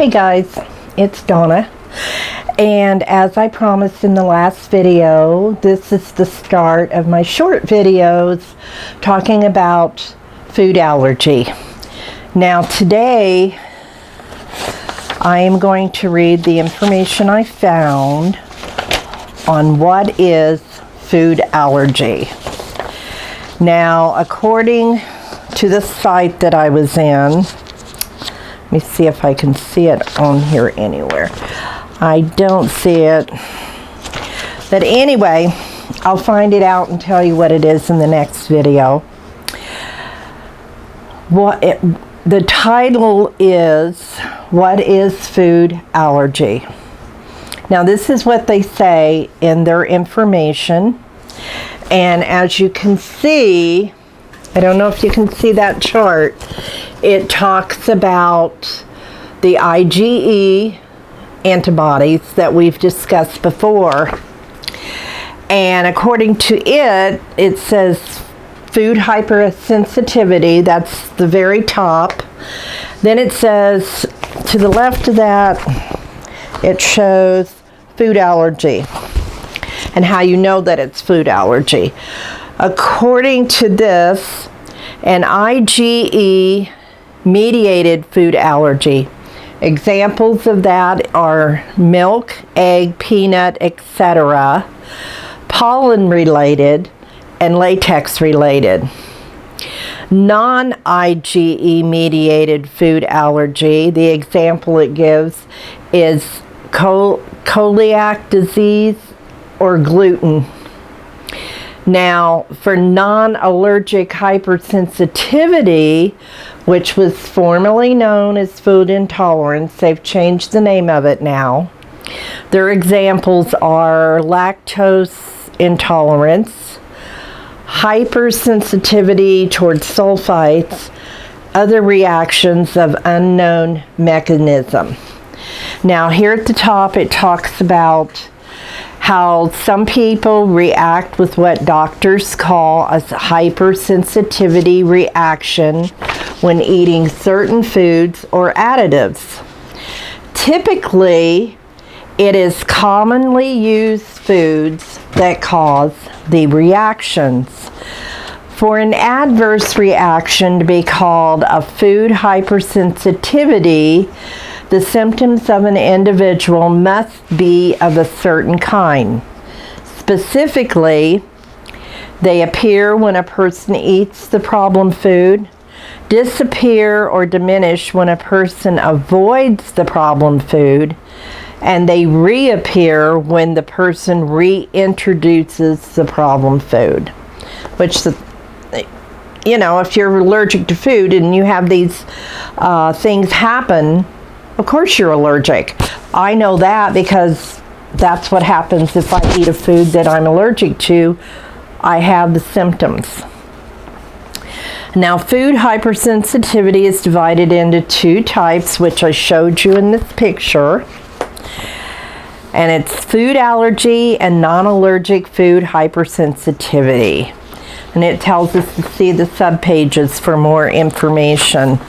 Hey guys, it's Donna, and as I promised in the last video, this is the start of my short videos talking about food allergy. Now today I am going to read the information I found on what is food allergy. Now, according to the site that I was in, let me see if I can see it on here anywhere. I don't see it. But anyway, I'll find it out and tell you what it is in the next video. The title is, What is Food Allergy? Now this is what they say in their information. And as you can see, I don't know if you can see that chart, it talks about the IgE antibodies that we've discussed before. And according to it, it says food hypersensitivity, that's the very top. Then it says, to the left of that, it shows food allergy and how you know that it's food allergy. According to this, an IgE mediated food allergy. Examples of that are milk, egg, peanut, etc., pollen related, and latex related. Non-IgE mediated food allergy, the example it gives is celiac disease or gluten. Now, for non-allergic hypersensitivity, which was formerly known as food intolerance, they've changed the name of it now. Their examples are lactose intolerance, hypersensitivity towards sulfites, other reactions of unknown mechanism. Now, here at the top, it talks about how some people react with what doctors call a hypersensitivity reaction when eating certain foods or additives. Typically, it is commonly used foods that cause the reactions. For an adverse reaction to be called a food hypersensitivity, the symptoms of an individual must be of a certain kind. Specifically, they appear when a person eats the problem food, disappear or diminish when a person avoids the problem food, and they reappear when the person reintroduces the problem food. Which, you know, if you're allergic to food and you have these things happen, of course you're allergic. I know that because that's what happens if I eat a food that I'm allergic to. I have the symptoms. Now, food hypersensitivity is divided into two types, which I showed you in this picture. And it's food allergy and non-allergic food hypersensitivity. And it tells us to see the subpages for more information.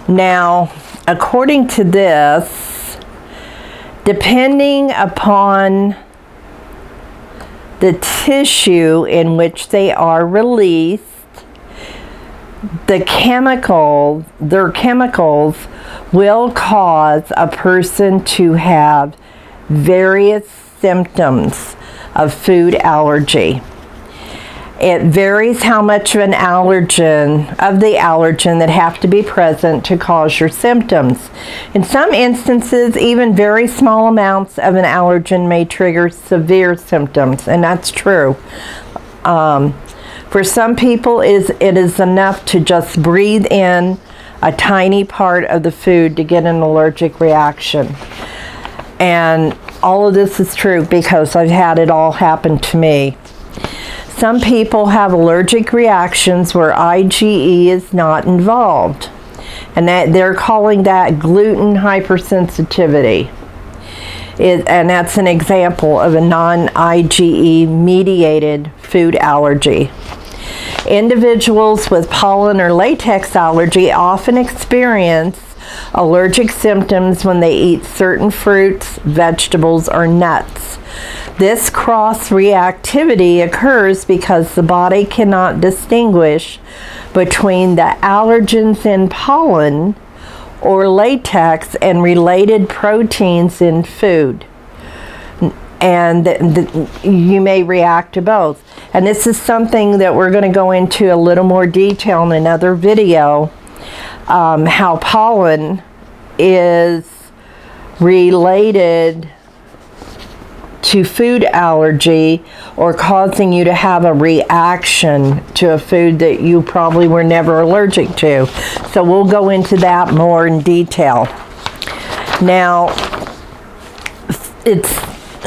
Now, according to this, depending upon the tissue in which they are released, their chemicals will cause a person to have various symptoms of food allergy. It varies how much of the allergen that have to be present to cause your symptoms. In some instances, even very small amounts of an allergen may trigger severe symptoms, and that's true. For some people, it is enough to just breathe in a tiny part of the food to get an allergic reaction. And all of this is true because I've had it all happen to me. Some people have allergic reactions where IgE is not involved, and they're calling that gluten hypersensitivity. And that's an example of a non-IgE mediated food allergy. Individuals with pollen or latex allergy often experience allergic symptoms when they eat certain fruits, vegetables, or nuts. This cross-reactivity occurs because the body cannot distinguish between the allergens in pollen or latex and related proteins in food. And you may react to both. And this is something that we're going to go into a little more detail in another video, how pollen is related to food allergy or causing you to have a reaction to a food that you probably were never allergic to. So we'll go into that more in detail. Now, it's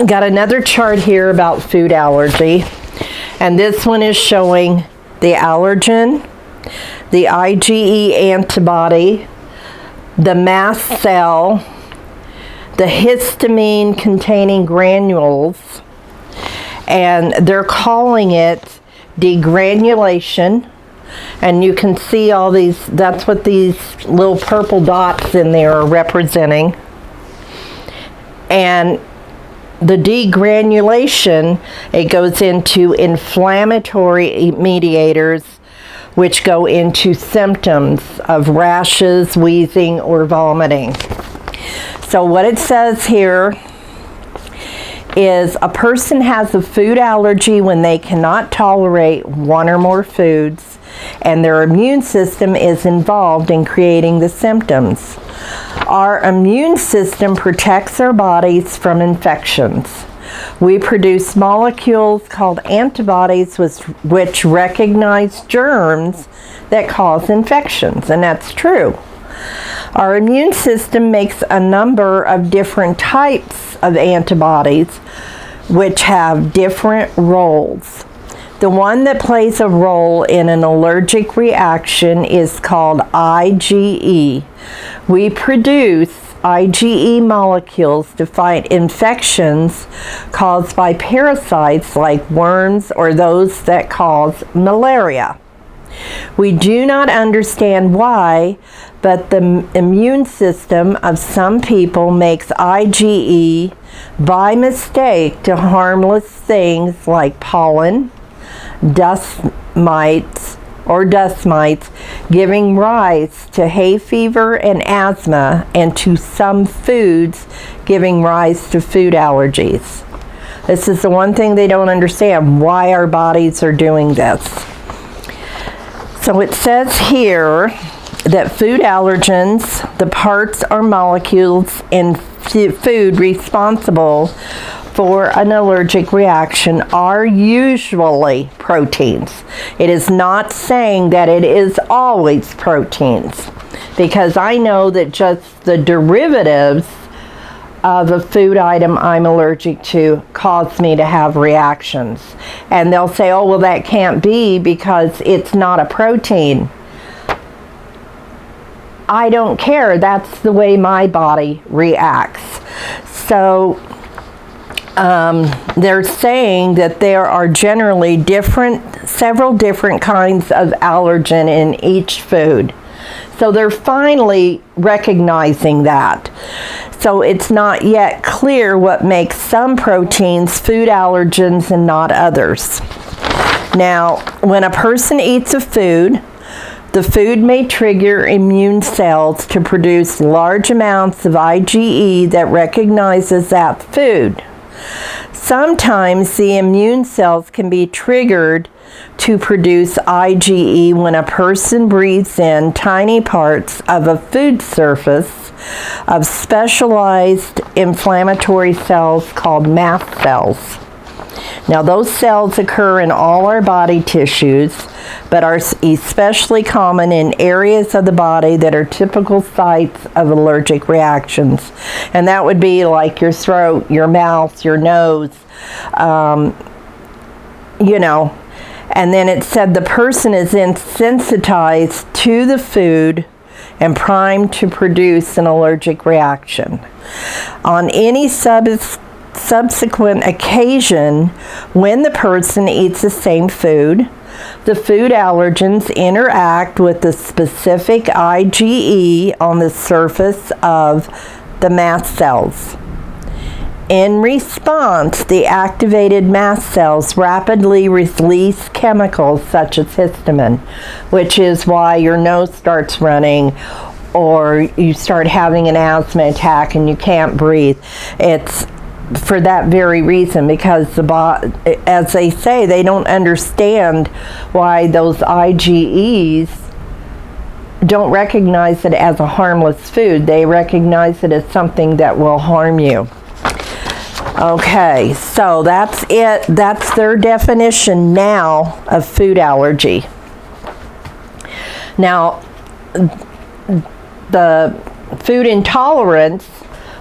got another chart here about food allergy, and this one is showing the allergen, the IgE antibody, the mast cell, the histamine containing granules, and they're calling it degranulation. And you can see all these, that's what these little purple dots in there are representing. And the degranulation, it goes into inflammatory mediators, which go into symptoms of rashes, wheezing, or vomiting. So what it says here is a person has a food allergy when they cannot tolerate one or more foods, and their immune system is involved in creating the symptoms. Our immune system protects our bodies from infections. We produce molecules called antibodies which recognize germs that cause infections, and that's true. Our immune system makes a number of different types of antibodies which have different roles. The one that plays a role in an allergic reaction is called IgE. We produce IgE molecules to fight infections caused by parasites like worms or those that cause malaria. We do not understand why, but the immune system of some people makes IgE by mistake to harmless things like pollen, dust mites, giving rise to hay fever and asthma, and to some foods giving rise to food allergies. This is the one thing they don't understand, why our bodies are doing this. So it says here that food allergens, the parts or molecules in food responsible for an allergic reaction, are usually proteins. It is not saying that it is always proteins, because I know that just the derivatives of a food item I'm allergic to cause me to have reactions. And they'll say, oh, well, that can't be because it's not a protein. I don't care. That's the way my body reacts. So they're saying that there are generally several different kinds of allergen in each food. So they're finally recognizing that. So it's not yet clear what makes some proteins food allergens and not others. Now, when a person eats a food, the food may trigger immune cells to produce large amounts of IgE that recognizes that food. Sometimes the immune cells can be triggered to produce IgE when a person breathes in tiny parts of a food surface of specialized inflammatory cells called mast cells. Now, those cells occur in all our body tissues, but are especially common in areas of the body that are typical sites of allergic reactions. And that would be like your throat, your mouth, your nose, And then it said the person is insensitized to the food and primed to produce an allergic reaction. On any subsequent occasion, when the person eats the same food, The food allergens interact with the specific IgE on the surface of the mast cells. In response, the activated mast cells rapidly release chemicals such as histamine, which is why your nose starts running or you start having an asthma attack and you can't breathe. It's for that very reason, because as they say, they don't understand why those IgEs don't recognize it as a harmless food. They recognize it as something that will harm you. Okay, so that's it. That's their definition now of food allergy. Now, the food intolerance,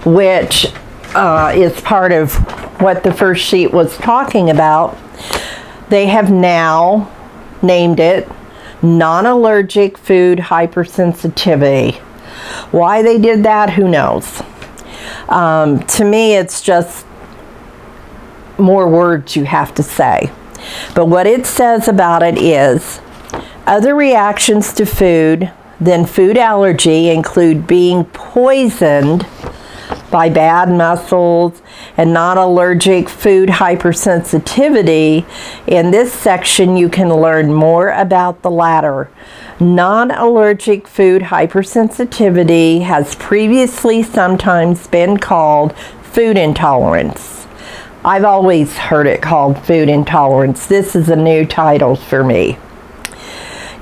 which is part of what the first sheet was talking about, they have now named it non-allergic food hypersensitivity. Why they did that, who knows? To me, it's just more words you have to say. But what it says about it is, other reactions to food than food allergy include being poisoned by bad mussels and non-allergic food hypersensitivity. In this section, you can learn more about the latter. Non-allergic food hypersensitivity has previously sometimes been called food intolerance. I've always heard it called food intolerance. This is a new title for me.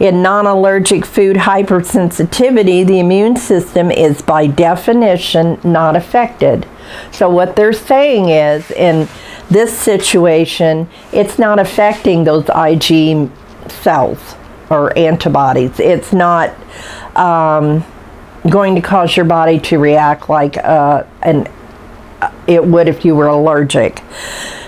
In non-allergic food hypersensitivity, the immune system is by definition not affected. So what they're saying is, in this situation, it's not affecting those Ig cells or antibodies. It's not going to cause your body to react like it would if you were allergic.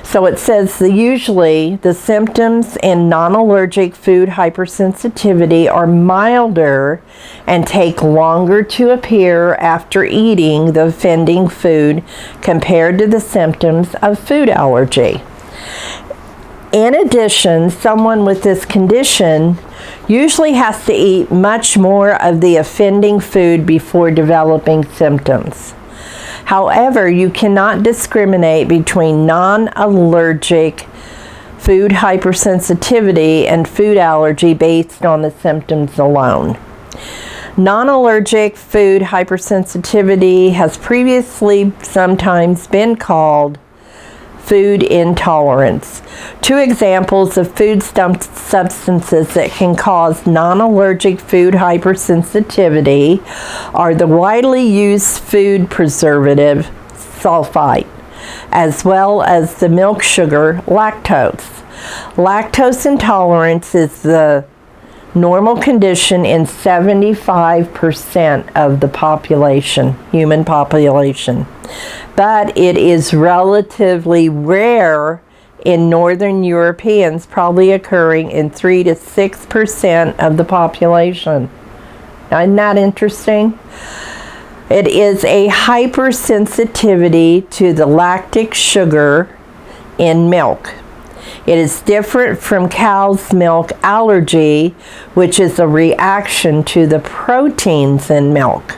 So it says that usually the symptoms in non-allergic food hypersensitivity are milder and take longer to appear after eating the offending food compared to the symptoms of food allergy. In addition, someone with this condition usually has to eat much more of the offending food before developing symptoms. However, you cannot discriminate between non-allergic food hypersensitivity and food allergy based on the symptoms alone. Non-allergic food hypersensitivity has previously sometimes been called food intolerance. Two examples of food substances that can cause non-allergic food hypersensitivity are the widely used food preservative sulfite, as well as the milk sugar lactose. Lactose intolerance is the normal condition in 75% of the population, human population. But it is relatively rare in Northern Europeans, probably occurring in 3 to 6% of the population. Isn't that interesting? It is a hypersensitivity to the lactic sugar in milk. It is different from cow's milk allergy, which is a reaction to the proteins in milk.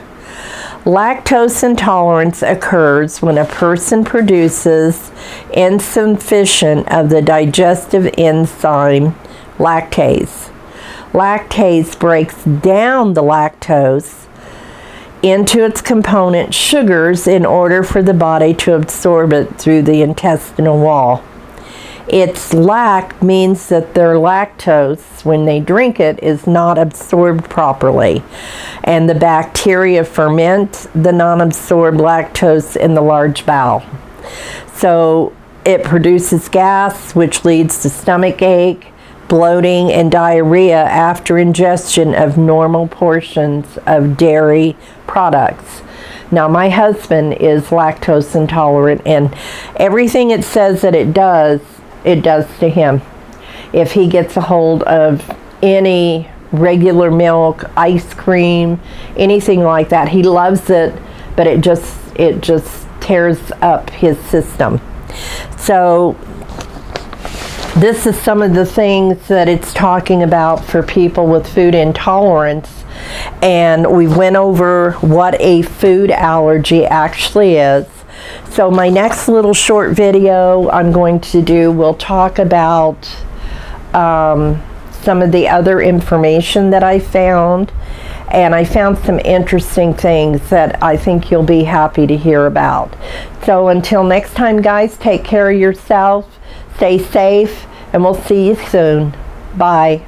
Lactose intolerance occurs when a person produces insufficient of the digestive enzyme lactase. Lactase breaks down the lactose into its component sugars in order for the body to absorb it through the intestinal wall. Its lack means that their lactose, when they drink it, is not absorbed properly, and the bacteria ferment the non-absorbed lactose in the large bowel. So it produces gas, which leads to stomach ache, bloating, and diarrhea after ingestion of normal portions of dairy products. Now, my husband is lactose intolerant, and everything it says that it does to him. If he gets a hold of any regular milk, ice cream, anything like that, he loves it, but it just tears up his system. So this is some of the things that it's talking about for people with food intolerance. And we went over what a food allergy actually is. So my next little short video I'm going to do will talk about some of the other information that I found. And I found some interesting things that I think you'll be happy to hear about. So until next time, guys, take care of yourself, stay safe, and we'll see you soon. Bye.